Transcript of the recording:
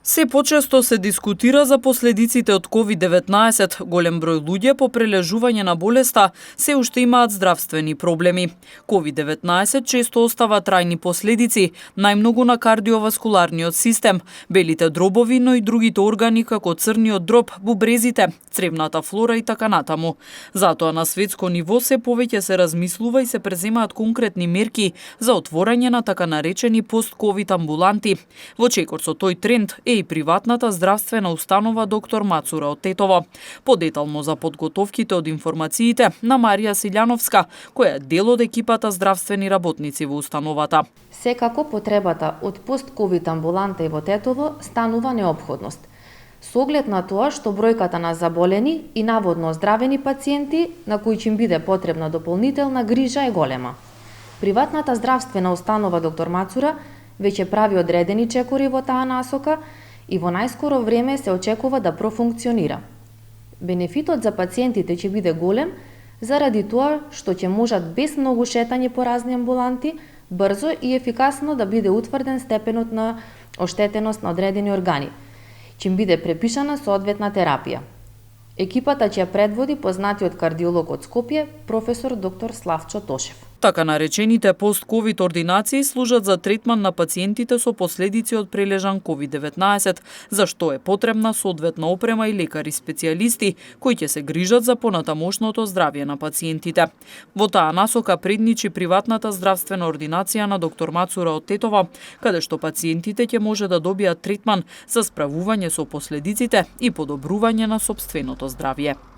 Се почесто се дискутира за последиците од COVID-19. Голем број луѓе по прележување на болеста се уште имаат здравствени проблеми. COVID-19 често остава трајни последици, најмногу на кардиоваскуларниот систем, белите дробови, но и другите органи како црниот дроб, бубрезите, цревната флора и така натаму. Затоа на светско ниво се повеќе се размислува и се преземаат конкретни мерки за отворање на така наречени пост-ковид амбуланти. Во чекор со тој тренд е и приватната здравствена установа доктор Мацура од Тетово. Подетално за подготовките од информациите на Марија Силјановска, која е дел од екипата здравствени работници во установата. Секако потребата од пост-ковид амбуланта и во Тетово станува неопходност. Со оглед на тоа што бројката на заболени и наводно оздравени пациенти на кои ќе им биде потребна дополнителна грижа е голема. Приватната здравствена установа доктор Мацура веќе прави одредени чекори во таа насока и во најскоро време се очекува да профункционира. Бенефитот за пациентите ќе биде голем заради тоа што ќе можат без многу шетање по разни амбуланти брзо и ефикасно да биде утврден степенот на оштетеност на одредени органи. Ќе им биде препишана соодветна терапија. Екипата ќе ја предводи познатиот кардиолог од Скопје, професор доктор Славчо Тошев. Така наречените пост-ковид ординации служат за третман на пациентите со последици од прележан COVID-19, за што е потребна соодветна опрема и лекари специјалисти кои ќе се грижат за понатамошното здравје на пациентите. Во таа насока предничи приватната здравствена ординација на доктор Мацура од Тетово, каде што пациентите ќе може да добијат третман за справување со последиците и подобрување на сопственото здравје.